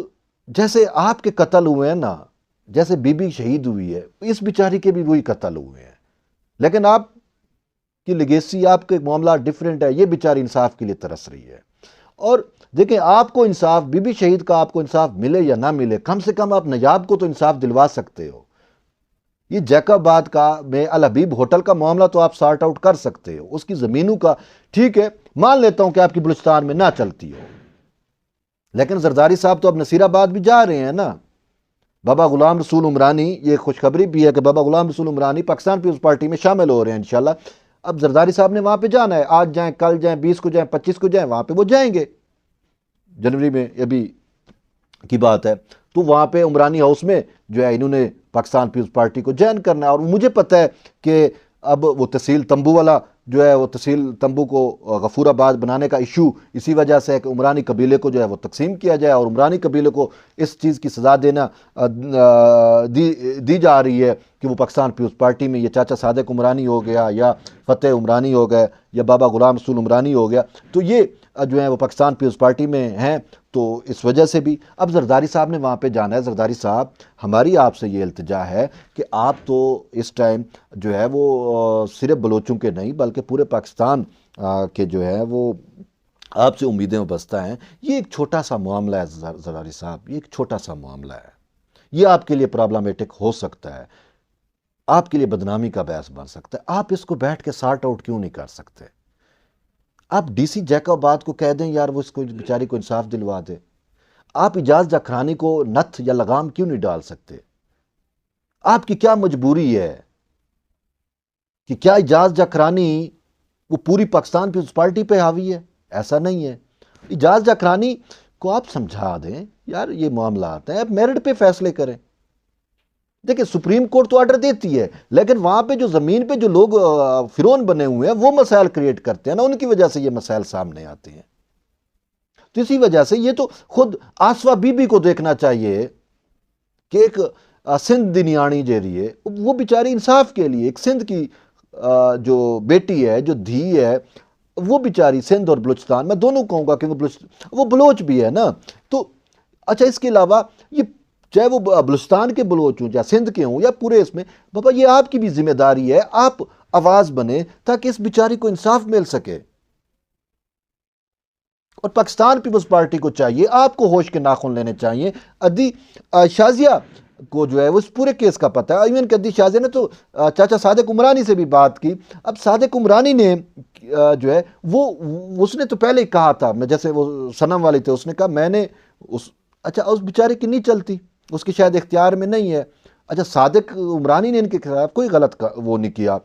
S1: جیسے آپ کے قتل ہوئے ہیں نا، جیسے بی بی شہید ہوئی ہے، اس بیچاری کے بھی وہی قتل ہوئے ہیں، لیکن آپ کی لیگیسی، آپ کے معاملات ڈیفرنٹ ہے، یہ بیچاری انصاف کے لیے ترس رہی ہے۔ اور دیکھیں، آپ کو انصاف، بی بی شہید کا آپ کو انصاف ملے یا نہ ملے، کم سے کم آپ نیاب کو تو انصاف دلوا سکتے ہو۔ یہ جیکب آباد کا میں الحبیب ہوٹل کا معاملہ تو آپ سارٹ آؤٹ کر سکتے ہو، اس کی زمینوں کا، ٹھیک ہے، مان لیتا ہوں کہ آپ کی بلوچستان میں نہ چلتی ہو، لیکن زرداری صاحب تو اب نصیر آباد بھی جا رہے ہیں نا۔ بابا غلام رسول عمرانی، یہ خوشخبری بھی ہے کہ بابا غلام رسول عمرانی پاکستان پیپلز پارٹی میں شامل ہو رہے ہیں انشاءاللہ۔ اب زرداری صاحب نے وہاں پہ جانا ہے، آج جائیں، کل جائیں، 20 کو جائیں، 25 کو جائیں، وہاں پہ وہ جائیں گے، جنوری میں ابھی کی بات ہے۔ تو وہاں پہ عمرانی ہاؤس میں جو ہے انہوں نے پاکستان پیپلز پارٹی کو جوائن کرنا ہے، اور مجھے پتہ ہے کہ اب وہ تحصیل تمبو والا جو ہے وہ تحصیل تمبو کو غفور آباد بنانے کا ایشو اسی وجہ سے ہے کہ عمرانی قبیلے کو جو ہے وہ تقسیم کیا جائے، اور عمرانی قبیلے کو اس چیز کی سزا دینا دی جا رہی ہے کہ وہ پاکستان پیپلز پارٹی میں، یہ چاچا صادق عمرانی ہو گیا، یا فتح عمرانی ہو گئے، یا بابا غلام رسول عمرانی ہو گیا، تو یہ جو ہے وہ پاکستان پیپلز پارٹی میں ہیں۔ تو اس وجہ سے بھی اب زرداری صاحب نے وہاں پہ جانا ہے۔ زرداری صاحب، ہماری آپ سے یہ التجا ہے کہ آپ تو اس ٹائم جو ہے وہ صرف بلوچوں کے نہیں بلکہ پورے پاکستان کے جو ہے وہ آپ سے امیدیں وابستہ ہیں۔ یہ ایک چھوٹا سا معاملہ ہے زرداری صاحب، یہ ایک چھوٹا سا معاملہ ہے، یہ آپ کے لیے پرابلمٹک ہو سکتا ہے، آپ کے لیے بدنامی کا باعث بن سکتا ہے۔ آپ اس کو بیٹھ کے سارٹ آؤٹ کیوں نہیں کر سکتے؟ آپ ڈی سی جیکب آباد کو کہہ دیں یار وہ اس کو بیچاری کو انصاف دلوا دے۔ آپ اجاز جعفرانی کو نتھ یا لگام کیوں نہیں ڈال سکتے؟ آپ کی کیا مجبوری ہے کہ کیا اجاز جعفرانی وہ پوری پاکستان پیپلز پارٹی پہ حاوی ہے؟ ایسا نہیں ہے۔ اجاز جعفرانی کو آپ سمجھا دیں یار یہ معاملات ہیں، آپ میرٹ پہ فیصلے کریں۔ دیکھیں، سپریم کورٹ تو آرڈر دیتی ہے، لیکن وہاں پہ جو زمین پہ جو لوگ فرعون بنے ہوئے ہیں وہ مسائل کریٹ کرتے ہیں نا، ان کی وجہ سے یہ مسائل سامنے آتے ہیں۔ تو اسی وجہ سے یہ تو خود آصفہ بی بی کو دیکھنا چاہیے کہ ایک سندھ دنیانی جیری ہے، وہ بیچاری انصاف کے لیے، ایک سندھ کی جو بیٹی ہے، جو دھی ہے، وہ بیچاری سندھ اور بلوچستان، میں دونوں کہوں گا کیونکہ وہ بلوچ بھی ہے نا۔ تو اچھا، اس کے علاوہ یہ چاہے وہ بلوچستان کے بلوچ ہوں یا سندھ کے ہوں یا پورے اس میں، بابا یہ آپ کی بھی ذمہ داری ہے، آپ آواز بنے تاکہ اس بیچاری کو انصاف مل سکے۔ اور پاکستان پیپلز پارٹی کو چاہیے، آپ کو ہوش کے ناخن لینے چاہیے۔ عدی شازیہ کو جو ہے وہ اس پورے کیس کا پتہ ہے، ایون کہ عدی شازیہ نے تو چاچا صادق عمرانی سے بھی بات کی۔ اب صادق عمرانی نے جو ہے وہ اس نے تو پہلے ہی کہا تھا، میں جیسے وہ صنم والی تھے، اس نے کہا میں نے اچھا اس بیچارے کی نہیں چلتی، اس کی شاید اختیار میں نہیں ہے۔ اچھا، صادق عمرانی نے ان کے خلاف کوئی غلط وہ نہیں کیا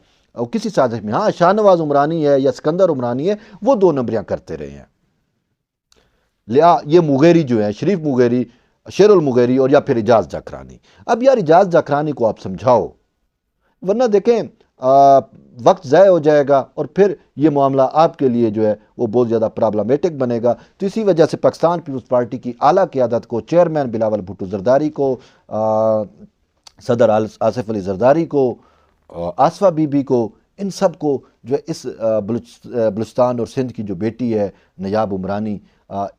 S1: کسی سازش میں، ہاں شاہ نواز عمرانی ہے یا سکندر عمرانی ہے، وہ 2 نمبریاں کرتے رہے ہیں۔ یہ مغیری جو ہے، شریف مغیری، شیر المغیری، اور یا پھر اجاز جعفرانی۔ اب یار اجاز جعفرانی کو آپ سمجھاؤ، ورنہ دیکھیں وقت ضائع ہو جائے گا اور پھر یہ معاملہ آپ کے لیے جو ہے وہ بہت زیادہ پرابلمٹک بنے گا۔ تو اسی وجہ سے پاکستان پیپلز پارٹی کی اعلیٰ قیادت کو، چیئرمین بلاول بھٹو زرداری کو، صدر آصف علی زرداری کو، آصفہ بی بی کو ان سب کو جو ہے اس بلوچستان اور سندھ کی جو بیٹی ہے نیاب عمرانی،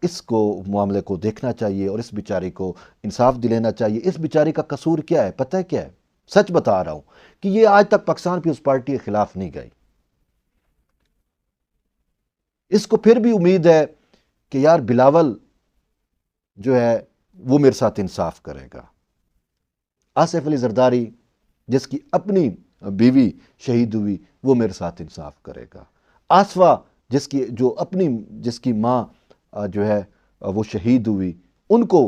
S1: اس کو معاملے کو دیکھنا چاہیے اور اس بیچاری کو انصاف دلانا چاہیے۔ اس بیچاری کا قصور کیا ہے پتہ ہے کیا ہے؟ سچ بتا رہا ہوں کہ یہ آج تک پاکستان پیپلز پارٹی کے خلاف نہیں گئی۔ اس کو پھر بھی امید ہے کہ یار بلاول جو ہے وہ میرے ساتھ انصاف کرے گا۔ آصف علی زرداری جس کی اپنی بیوی شہید ہوئی وہ میرے ساتھ انصاف کرے گا۔ آصفہ جس کی ماں جو ہے وہ شہید ہوئی، ان کو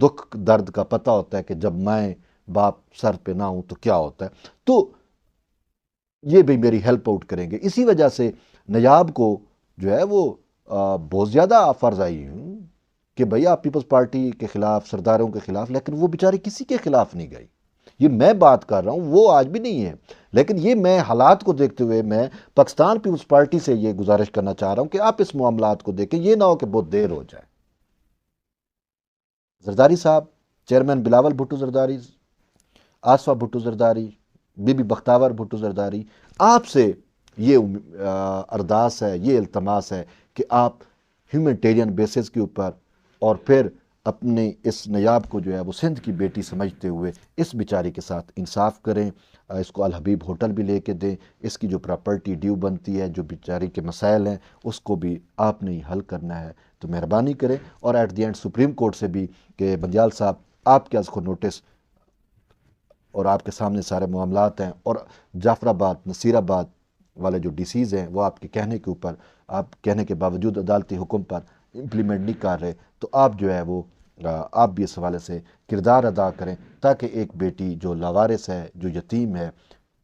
S1: دکھ درد کا پتہ ہوتا ہے کہ جب میں باپ سر پہ نہ ہوں تو کیا ہوتا ہے، تو یہ بھی میری ہیلپ آؤٹ کریں گے۔ اسی وجہ سے نیاب کو جو ہے وہ بہت زیادہ فرض آئی ہوں کہ بھئی آپ پیپلز پارٹی کے خلاف، سرداروں کے خلاف، لیکن وہ بیچاری کسی کے خلاف نہیں گئی۔ یہ میں بات کر رہا ہوں، وہ آج بھی نہیں ہے، لیکن یہ میں حالات کو دیکھتے ہوئے میں پاکستان پیپلز پارٹی سے یہ گزارش کرنا چاہ رہا ہوں کہ آپ اس معاملات کو دیکھیں، یہ نہ ہو کہ بہت دیر ہو جائے۔ زرداری صاحب، چیئرمین بلاول بھٹو زرداری، آصفہ بھٹو زرداری، بی بی بختاور بھٹو زرداری، آپ سے یہ ارداس ہے، یہ التماس ہے کہ آپ ہیومنٹیرین بیسس کے اوپر اور پھر اپنے اس نیاب کو جو ہے وہ سندھ کی بیٹی سمجھتے ہوئے اس بیچاری کے ساتھ انصاف کریں، اس کو الحبیب ہوٹل بھی لے کے دیں، اس کی جو پراپرٹی ڈیو بنتی ہے، جو بیچاری کے مسائل ہیں اس کو بھی آپ نے ہی حل کرنا ہے، تو مہربانی کریں۔ اور at the end supreme court سے بھی کہ بندیال صاحب آپ کے از کو نوٹس اور آپ کے سامنے سارے معاملات ہیں، اور جعفر آباد، نصیر آباد والے جو ڈی سیز ہیں وہ آپ کے کہنے کے اوپر، آپ کہنے کے باوجود عدالتی حکم پر امپلیمنٹ نہیں کر رہے، تو آپ جو ہے وہ آپ بھی اس حوالے سے کردار ادا کریں تاکہ ایک بیٹی جو لاوارث ہے، جو یتیم ہے،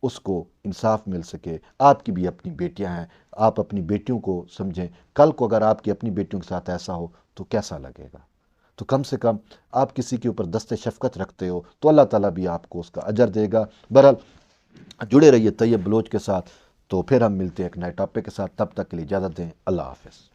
S1: اس کو انصاف مل سکے۔ آپ کی بھی اپنی بیٹیاں ہیں، آپ اپنی بیٹیوں کو سمجھیں، کل کو اگر آپ کی اپنی بیٹیوں کے ساتھ ایسا ہو تو کیسا لگے گا؟ تو کم سے کم آپ کسی کے اوپر دست شفقت رکھتے ہو تو اللہ تعالیٰ بھی آپ کو اس کا اجر دے گا۔ بہرحال جڑے رہیے طیب بلوچ کے ساتھ، تو پھر ہم ملتے ہیں ایک نئے ٹاپک کے ساتھ، تب تک کے لیے اجازت دیں، اللہ حافظ۔